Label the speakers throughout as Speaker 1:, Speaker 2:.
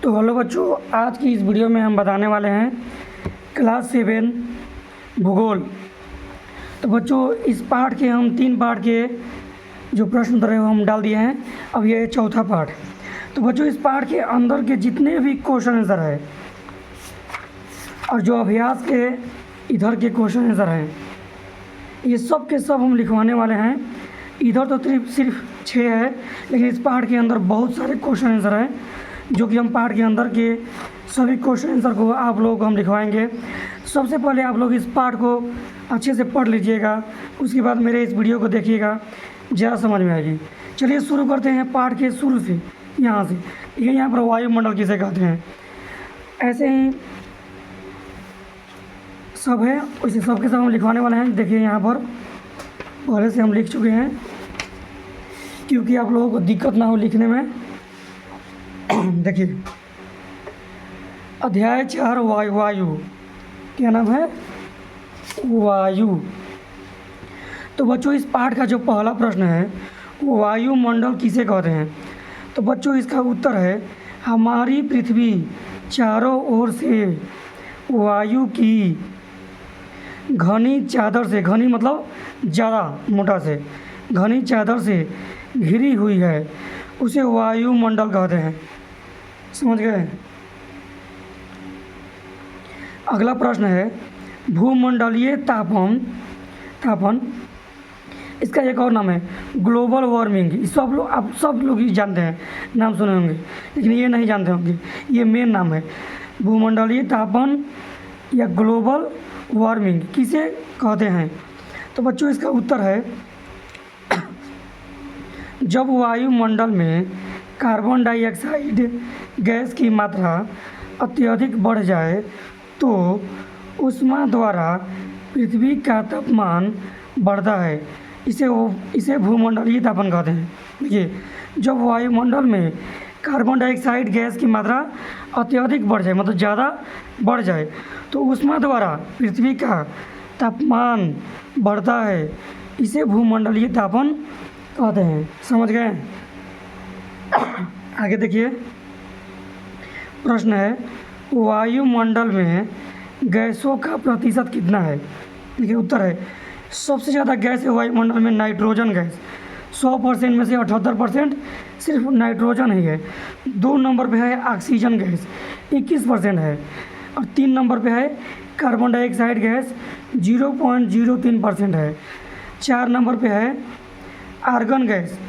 Speaker 1: तो हेलो बच्चों, आज की इस वीडियो में हम बताने वाले हैं क्लास 7 भूगोल। तो बच्चों, इस पार्ट के हम 3 पार्ट के जो प्रश्न उत्तर है वो हम डाल दिए हैं। अब ये चौथा पार्ट। तो बच्चों, इस पार्ट के अंदर के जितने भी क्वेश्चन आंसर है और जो अभ्यास के इधर के क्वेश्चन आंसर हैं, ये सब के सब हम लिखवाने वाले हैं। इधर तो सिर्फ 6 है, लेकिन इस पार्ट के अंदर बहुत सारे क्वेश्चन आंसर हैं जो कि हम पार्ट के अंदर के सभी क्वेश्चन आंसर को आप लोगों को हम लिखवाएंगे। सबसे पहले आप लोग इस पार्ट को अच्छे से पढ़ लीजिएगा, उसके बाद मेरे इस वीडियो को देखिएगा, ज़्यादा समझ में आएगी। चलिए शुरू करते हैं पार्ट के शुरू से, यहाँ से। ठीक है, यहाँ पर वायुमंडल किसे कहते हैं, ऐसे ही सब है, वैसे सबके सब हम लिखवाने वाले हैं। देखिए यहाँ पर पहले से हम लिख चुके हैं, क्योंकि आप लोगों को दिक्कत ना हो लिखने में। देखिए, अध्याय 4 वायु। क्या नाम है? वायु। तो बच्चों, इस पाठ का जो पहला प्रश्न है, वायुमंडल किसे कहते हैं? तो बच्चों, इसका उत्तर है हमारी पृथ्वी चारों ओर से वायु की घनी चादर से, घनी मतलब ज़्यादा मोटा से, घनी चादर से घिरी हुई है, उसे वायुमंडल कहते हैं। समझ गए? अगला प्रश्न है भूमंडलीय तापन, इसका एक और नाम है ग्लोबल वार्मिंग। आप सब लोग ही जानते हैं, नाम सुने होंगे, लेकिन ये नहीं जानते होंगे, ये मेन नाम है। भूमंडलीय तापन या ग्लोबल वार्मिंग किसे कहते हैं? तो बच्चों, इसका उत्तर है जब वायुमंडल में कार्बन डाइऑक्साइड गैस की मात्रा अत्यधिक बढ़ जाए तो ऊष्मा द्वारा पृथ्वी का तापमान बढ़ता है, इसे भूमंडलीय तापन कहते हैं। देखिए, जब वायुमंडल में कार्बन डाइऑक्साइड गैस की मात्रा अत्यधिक बढ़ जाए, मतलब ज़्यादा बढ़ जाए, तो ऊष्मा द्वारा पृथ्वी का तापमान बढ़ता है, इसे भूमंडलीय तापन कहते हैं। समझ गए? आगे देखिए, प्रश्न है वायुमंडल में गैसों का प्रतिशत कितना है? देखिए, उत्तर है सबसे ज़्यादा गैस है वायुमंडल में नाइट्रोजन गैस। 100% में से 78% सिर्फ नाइट्रोजन ही है। 2 नंबर पे है ऑक्सीजन गैस, 21% है। और 3 नंबर पे है कार्बन डाइऑक्साइड गैस, 0.03% है। 4 नंबर पे है आर्गन गैस।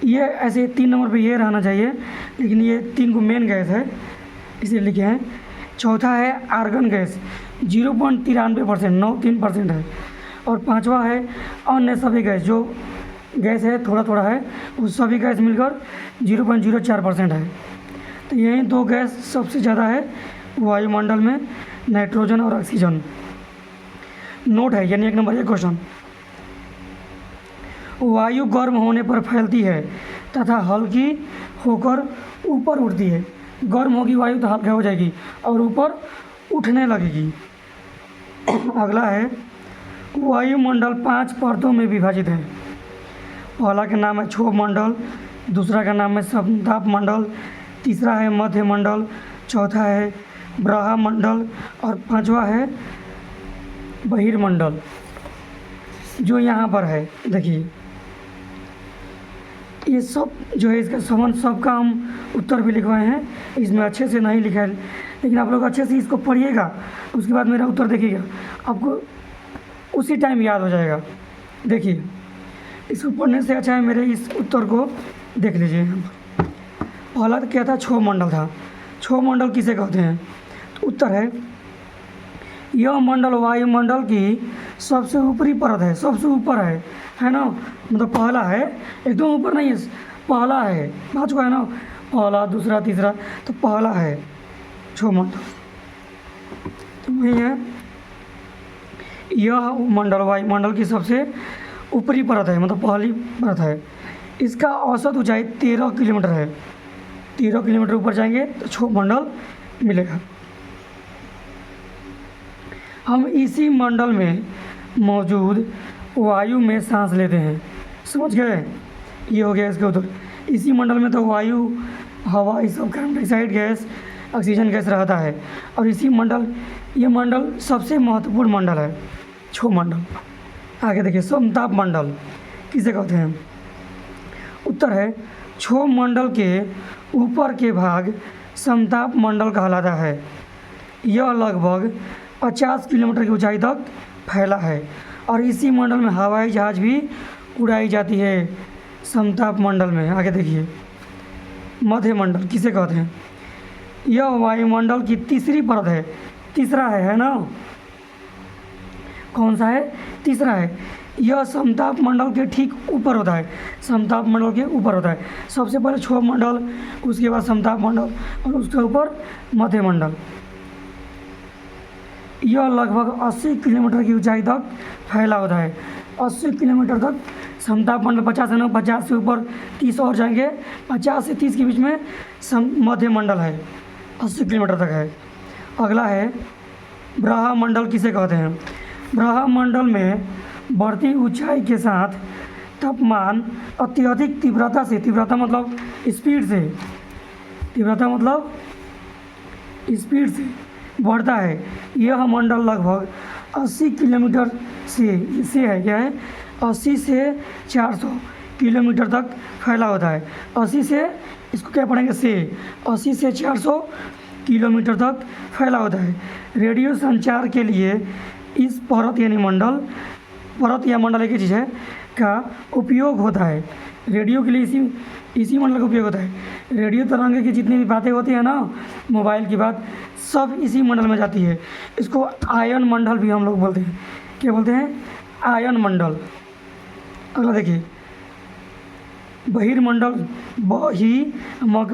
Speaker 1: ये ऐसे 3 नंबर पे ये रहना चाहिए, लेकिन ये 3 को मेन गैस है, इसे लिखे हैं। चौथा है आर्गन गैस, 0.93%, 93% है। और 5वां है अन्य सभी गैस, जो गैस है थोड़ा थोड़ा है, उस सभी गैस मिलकर 0.04% है। तो यही 2 गैस सबसे ज़्यादा है वायुमंडल में, नाइट्रोजन और ऑक्सीजन। नोट है, यानी 1 नंबर ये क्वेश्चन। वायु गर्म होने पर फैलती है तथा हल्की होकर ऊपर उठती है। गर्म होगी वायु तो हल्का हो जाएगी और ऊपर उठने लगेगी। अगला है वायुमंडल 5 परतों में विभाजित है। पहला का नाम है क्षोभमंडल, दूसरा का नाम है समतापमंडल, तीसरा है मध्यमंडल, चौथा है ब्रह्मंडल और 5वां है बहिर्मंडल, जो यहाँ पर है। देखिए, ये सब जो है इसका संबंध सबका हम उत्तर भी लिखवाए हैं, इसमें अच्छे से नहीं लिखा है, लेकिन आप लोग अच्छे से इसको पढ़िएगा, उसके बाद मेरा उत्तर देखिएगा, आपको उसी टाइम याद हो जाएगा। देखिए, इसको पढ़ने से अच्छा है मेरे इस उत्तर को देख लीजिए। पहला क्या था? क्षोभमंडल था। क्षोभमंडल किसे कहते हैं? तो उत्तर है यह मंडल वायुमंडल की सबसे ऊपरी परत है, सबसे ऊपर है ना, मतलब पहला है, एकदम ऊपर नहीं है, पहला है। 5 को है ना, पहला, दूसरा, तीसरा, तो पहला है क्षोभमंडल। तो वही है, यह मंडल वायुमंडल की सबसे ऊपरी परत है, मतलब पहली परत है। इसका औसत ऊंचाई 13 किलोमीटर है। 13 किलोमीटर ऊपर जाएंगे तो क्षोभमंडल मिलेगा। हम इसी मंडल में मौजूद वायु में सांस लेते हैं। समझ गए? ये हो गया इसके उत्तर। इसी मंडल में तो वायु हवा, ये सब carbon dioxide gas, oxygen gas रहता है। और इसी मंडल, ये मंडल सबसे महत्वपूर्ण मंडल है, क्षोभ मंडल। आगे देखिए, समताप मंडल किसे कहते हैं? उत्तर है क्षोभ मंडल के ऊपर के भाग समताप मंडल कहलाता है। यह लगभग 50 किलोमीटर की ऊंचाई तक फैला है और इसी मंडल में हवाई जहाज़ भी उड़ाई जाती है, समताप मंडल में। आगे देखिए, मध्य मंडल किसे कहते हैं? यह वायुमंडल की तीसरी परत है, तीसरा है ना? कौन सा है? तीसरा है। यह समताप मंडल के ठीक ऊपर होता है, समताप मंडल के ऊपर होता है। सबसे पहले क्षोभ मंडल, उसके बाद समताप मंडल और उसके ऊपर मध्य मंडल। यह लगभग 80 किलोमीटर की ऊंचाई तक फैला होता है। 80 किलोमीटर तक समताप मंडल, 50 है ना, 50 से ऊपर 30 और जाएंगे, 50 से 30 के बीच में मध्य मंडल है, 80 किलोमीटर तक है। अगला है ब्रह्मंडल किसे कहते हैं? ब्रह्मंडल में बढ़ती ऊंचाई के साथ तापमान अत्यधिक तीव्रता से, तीव्रता मतलब स्पीड से, तीव्रता मतलब स्पीड से बढ़ता है। यह मंडल लगभग 80 किलोमीटर से है, क्या है? 80 से 400 किलोमीटर तक फैला होता है। 80 से, इसको क्या पढ़ेंगे? से 80 से 400 किलोमीटर तक फैला होता है। रेडियो संचार के लिए इस परत यानी मंडल, परत या मंडल एक ही चीज़ है, का उपयोग होता है। रेडियो के लिए इसी मंडल का उपयोग होता है। रेडियो तरंगे की जितनी भी बातें होती हैं ना, मोबाइल की बात, सब इसी मंडल में जाती है। इसको आयन मंडल भी हम लोग बोलते हैं। क्या बोलते हैं? आयन मंडल। अगला देखिए, बहिर्मंडल, बही म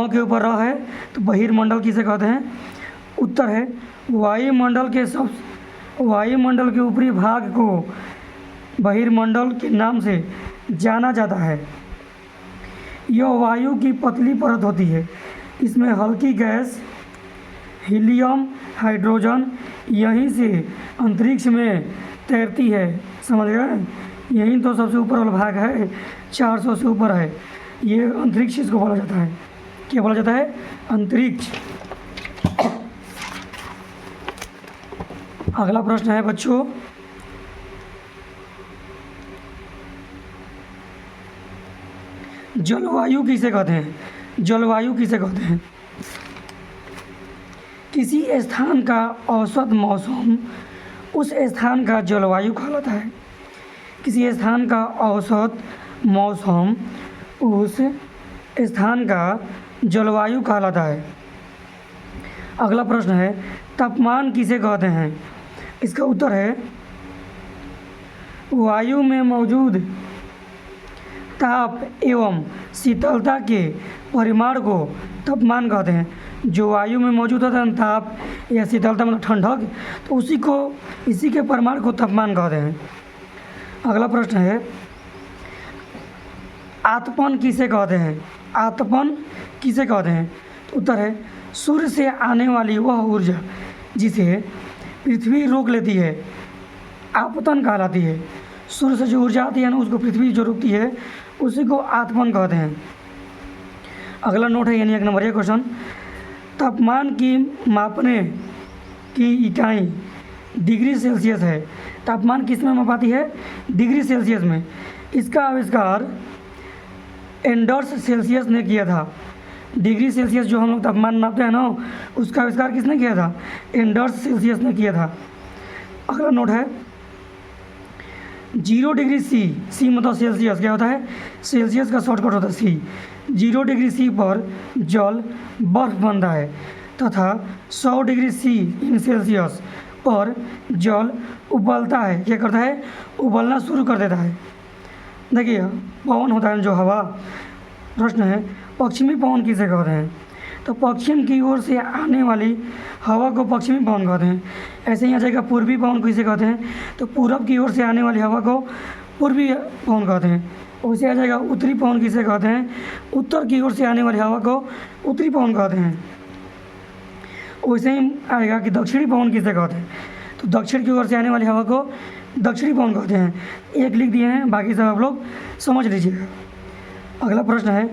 Speaker 1: के ऊपर रह है, तो बहिर्मंडल किसे कहते हैं? उत्तर है वायुमंडल के ऊपरी भाग को बहिर्मंडल के नाम से जाना जाता है। यह वायु की पतली परत होती है। इसमें हल्की गैस, हीलियम, हाइड्रोजन यहीं से अंतरिक्ष में तैरती है। समझ गए? यही तो सबसे ऊपर वाला भाग है, 400 से ऊपर है, ये अंतरिक्ष इसको बोला जाता है। क्या बोला जाता है? अंतरिक्ष। अगला प्रश्न है बच्चों, जलवायु किसे कहते हैं? जलवायु किसे कहते हैं? किसी स्थान का औसत मौसम उस स्थान का जलवायु कहलाता है। किसी स्थान का औसत मौसम उस स्थान का जलवायु कहलाता है। अगला प्रश्न है, तापमान किसे कहते हैं? इसका उत्तर है वायु में मौजूद ताप एवं शीतलता के परिमाण को तापमान कहते हैं। जो वायु में मौजूद होता है ताप या शीतलता मतलब ठंडक, तो इसी के परिमाण को तापमान कहते हैं। अगला प्रश्न है, आतपन किसे कहते हैं? आतपन किसे कहते हैं? तो उत्तर है सूर्य से आने वाली वह ऊर्जा जिसे पृथ्वी रोक लेती है, आपतन कहलाती है। सूर्य से जो ऊर्जा आती है ना, उसको पृथ्वी जो रोकती है, उसी को आतपन कहते हैं। अगला नोट है यानी 1 नंबर क्वेश्चन, तापमान की मापने की इकाई डिग्री सेल्सियस है। तापमान किस में मापाती है? डिग्री सेल्सियस में। इसका आविष्कार एंडर्स सेल्सियस ने किया था। डिग्री सेल्सियस जो हम लोग तापमान नापते हैं ना, उसका आविष्कार किसने किया था? एंडर्स सेल्सियस ने किया था। अगला नोट है 0 डिग्री सी मतलब सेल्सियस क्या होता है? सेल्सियस का शॉर्टकट होता है सी। 0 डिग्री सी पर जल बर्फ बनता है तथा 100 डिग्री सी इन सेल्सियस पर जल उबलता है। क्या करता है? उबलना शुरू कर देता है। देखिए, पवन होता है जो हवा। प्रश्न है, पश्चिमी पवन किसे कहते हैं? तो पश्चिम की ओर से आने वाली हवा को पश्चिमी पवन कहते हैं। ऐसे ही आ जाएगा पूर्वी पवन किसे कहते हैं? तो पूरब की ओर से आने वाली हवा को पूर्वी पवन कहते हैं। वैसे आ जाएगा उत्तरी पवन किसे कहते हैं? उत्तर की ओर से आने वाली हवा को उत्तरी पवन कहते हैं। वैसे ही आएगा कि दक्षिणी पवन किसे कहते हैं? तो दक्षिण की ओर से आने वाली हवा को दक्षिणी पवन कहते हैं। एक लिख दिए हैं, बाकी सब आप लोग समझ लीजिएगा। अगला प्रश्न है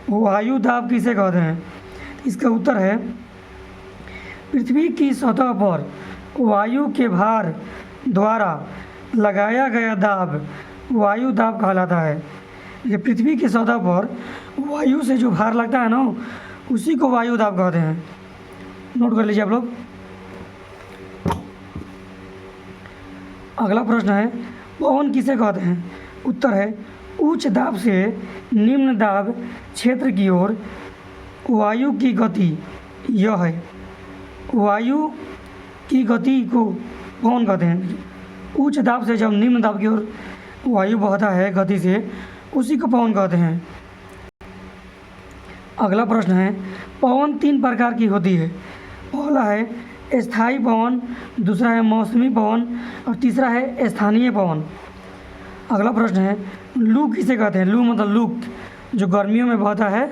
Speaker 1: वायु दाब किसे कहते हैं? इसका उत्तर है पृथ्वी की सतह पर वायु के भार द्वारा लगाया गया दाब वायु दाब कहलाता है। ये पृथ्वी की सतह पर वायु से जो भार लगता है ना, उसी को वायु दाब कहते हैं। नोट कर लीजिए आप लोग। अगला प्रश्न है पवन किसे कहते हैं? उत्तर है उच्च दाब से निम्न दाब क्षेत्र की ओर वायु की गति यह है। वायु की गति को पवन कहते हैं। उच्च दाब से जब निम्न दाब की ओर वायु बहता है गति से, उसी को पवन कहते हैं। अगला प्रश्न है पवन 3 प्रकार की होती है। पहला है स्थायी पवन, दूसरा है मौसमी पवन और तीसरा है स्थानीय पवन। अगला प्रश्न है लू किसे कहते हैं? लू मतलब लू जो गर्मियों में बहता है।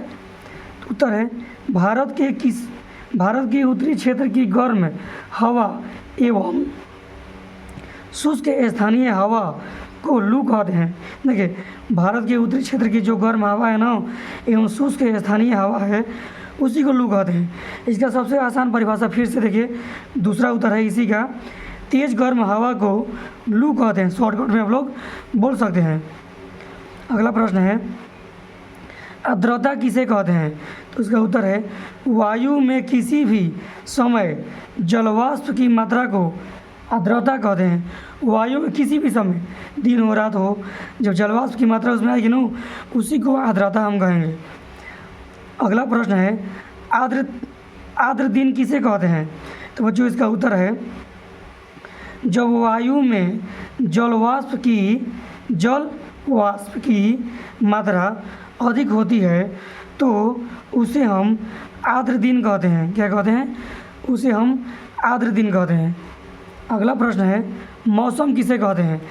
Speaker 1: उत्तर है भारत के उत्तरी क्षेत्र की गर्म हवा एवं शुष्क स्थानीय हवा को लू कहते हैं। देखिए भारत के उत्तरी क्षेत्र की जो गर्म हवा है ना एवं शुष्क स्थानीय हवा है, उसी को लू कहते हैं। इसका सबसे आसान परिभाषा फिर से देखिए, दूसरा उत्तर है इसी का, तेज गर्म हवा को लू कहते हैं। शॉर्टकट में आप लोग बोल सकते हैं। अगला प्रश्न है आर्द्रता किसे कहते हैं? तो इसका उत्तर है वायु में किसी भी समय जलवाष्प की मात्रा को आर्द्रता कहते हैं। वायु में किसी भी समय, दिन हो रात हो, जब जलवाष्प की मात्रा उसमें आएगी ना, उसी को आर्द्रता हम कहेंगे। अगला प्रश्न है आर्द्र दिन किसे कहते हैं? तो बच्चों इसका उत्तर है जब वायु में जल वाष्प की मात्रा अधिक होती है तो उसे हम आर्द्र दिन कहते हैं। क्या कहते हैं? उसे हम आर्द्र दिन कहते हैं। अगला प्रश्न है मौसम किसे कहते हैं?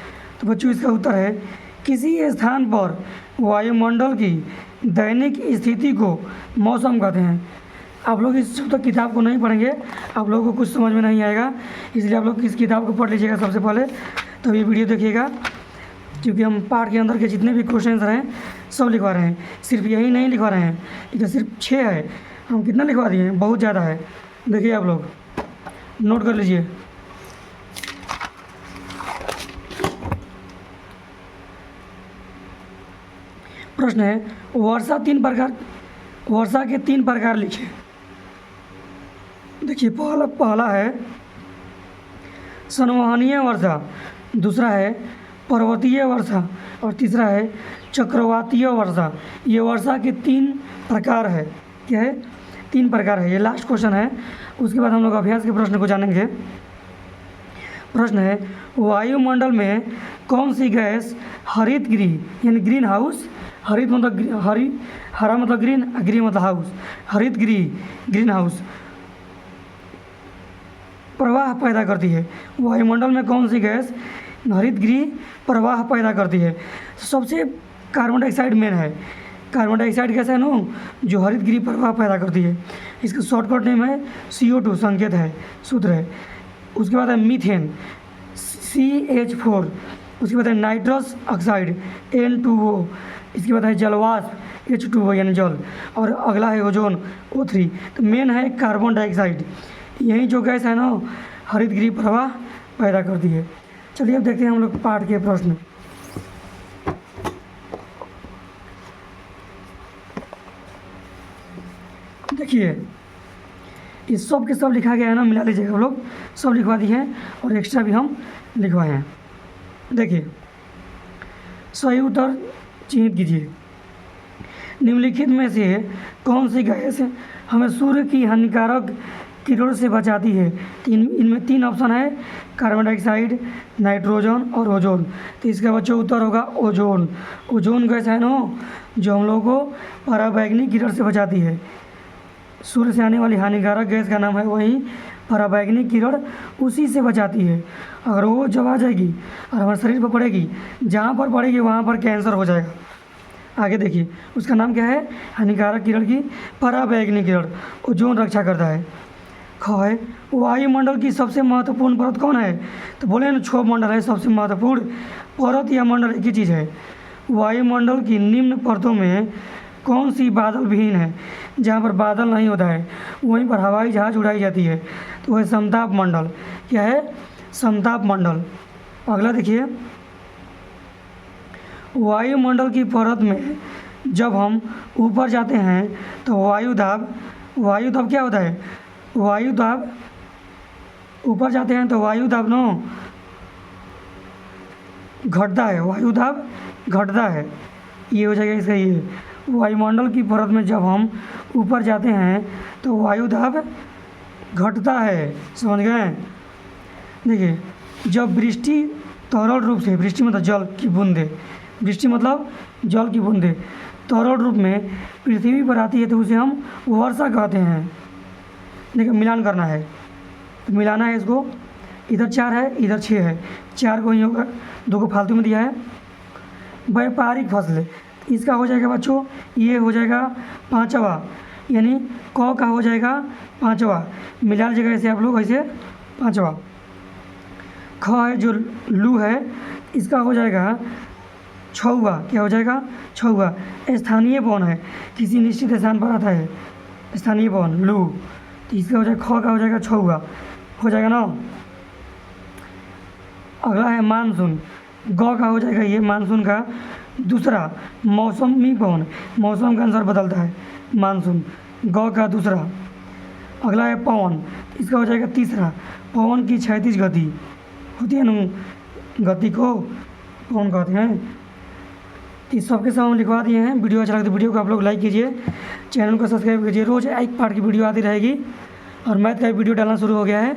Speaker 1: तो बच्चों इसका उत्तर है किसी स्थान पर वायुमंडल की दैनिक स्थिति को मौसम कहते हैं। आप लोग इस तक किताब को नहीं पढ़ेंगे, आप लोगों को कुछ समझ में नहीं आएगा, इसलिए आप लोग इस किताब को पढ़ लीजिएगा सबसे पहले, तो ये वीडियो देखिएगा, क्योंकि हम पाठ के अंदर के जितने भी क्वेश्चन हैं सब लिखवा रहे हैं। सिर्फ यही नहीं लिखवा रहे हैं, इधर सिर्फ 6 है, हम कितना लिखवा दिए हैं? बहुत ज़्यादा है। देखिए आप लोग नोट कर लीजिए। प्रश्न है वर्षा के 3 प्रकार लिखे। देखिए पहला है संवहनीय वर्षा, दूसरा है पर्वतीय वर्षा और तीसरा है चक्रवातीय वर्षा। ये वर्षा के 3 प्रकार है। क्या है? 3 प्रकार है। ये लास्ट क्वेश्चन है, उसके बाद हम लोग अभ्यास के प्रश्न को जानेंगे। प्रश्न है वायुमंडल में कौन सी गैस हरित गृह यानी ग्रीन हाउस, हरित मतलब हरा मतलब ग्रीन, गृह मतलब हाउस, हरित गृह ग्रीन हाउस प्रवाह पैदा करती है? वायुमंडल में कौन सी गैस हरित गृह प्रवाह पैदा करती है? सबसे कार्बन डाइऑक्साइड मेन है। कार्बन डाइऑक्साइड गैस है ना जो हरित गृह प्रवाह पैदा करती है। इसका शॉर्टकट नेम है CO2, संकेत है, सूत्र है। उसके बाद है मीथेन CH4, उसके बाद है नाइट्रस ऑक्साइड N2O, इसके बाद है जलवाष्प H2O यानी जल, और अगला है ओजोन O3। तो मेन है कार्बन डाइऑक्साइड, यही जो गैस है ना हरित गृह प्रवाह पैदा करती है। चलिए अब देखते हैं हम लोग पाठ के प्रश्न। देखिए ये सब के सब लिखा गया है ना, मिला लीजिएगा हम लोग, सब लिखवा दिए हैं और एक्स्ट्रा भी हम लिखवाए हैं। देखिए सही उत्तर चिन्हित कीजिए। निम्नलिखित में से कौन सी गैस हमें सूर्य की हानिकारक किरणों से बचाती है? इनमें 3 ऑप्शन है, कार्बन डाइऑक्साइड, नाइट्रोजन और ओजोन। तो इसका बच्चों उत्तर होगा ओजोन। ओजोन गैस है ना जो हम लोगों को पराबैंगनी किरण से बचाती है। सूर्य से आने वाली हानिकारक गैस का नाम है वही पराबैंगनी किरण, उसी से बचाती है। अगर वो जब आ जाएगी और हमारे शरीर पर पड़ेगी, जहाँ पर पड़ेगी वहाँ पर कैंसर हो जाएगा। आगे देखिए उसका नाम क्या है? हानिकारक किरण की पराबैंगनी किरण, ओजोन रक्षा करता है। ख है वायुमंडल की सबसे महत्वपूर्ण परत कौन है? तो बोले ना क्षोभ मंडल है सबसे महत्वपूर्ण परत, या मंडल एक ही चीज़ है। वायुमंडल की निम्न परतों में कौन सी बादल विहीन है, जहाँ पर बादल नहीं होता है वहीं पर हवाई जहाज़ उड़ाई जाती है, तो वह समताप मंडल। क्या है? समताप मंडल। अगला देखिए, वायुमंडल की परत में जब हम ऊपर जाते हैं तो वायुदाब क्या होता है? वायुदाब ऊपर जाते हैं तो वायुदाब घटता है, वायुदाब घटता है। ये हो जाएगा इसका ये। वायुमंडल की परत में जब हम ऊपर जाते हैं तो वायुदाब घटता है। समझ गए? देखिए, जब वृष्टि तरल रूप से, वृष्टि मतलब जल की बूंदे, वृष्टि मतलब जल की बूंदे तरल रूप में पृथ्वी पर आती है तो उसे हम वर्षा कहते हैं। देखिए, मिलान करना है, तो मिलाना है इसको। इधर 4 है, इधर 6 है, 4 को ही होगा, 2 को फालतू में दिया है। व्यापारिक फसलें, इसका हो जाएगा बच्चों, ये हो जाएगा 5वां, यानी क का हो जाएगा 5वां। मिला लीजिएगा ऐसे आप लोग, ऐसे 5वां। ख है जो लू है, इसका हो जाएगा 6वां। क्या हो जाएगा? 6वां। स्थानीय पवन है, किसी निश्चित स्थान पर आता है, स्थानीय पवन लू, तो इसका हो जाएगा, ख का हो जाएगा 6वां। हो जाएगा ना। अगला है मानसून, ग का हो जाएगा ये मानसून का दूसरा। मौसमी पवन, मौसम के अनुसार बदलता है मानसून, ग का दूसरा। अगला है पवन, इसका हो जाएगा तीसरा। पवन की क्षैतिज गति होती है ना, गति को पवन कहते हैं। इस सबके सब हम लिखवा दिए हैं। वीडियो अच्छा लगे तो वीडियो को आप लोग लाइक कीजिए, चैनल को सब्सक्राइब कीजिए। रोज़ एक पार्ट की वीडियो आती रहेगी और मैथ का वीडियो डालना शुरू हो गया है।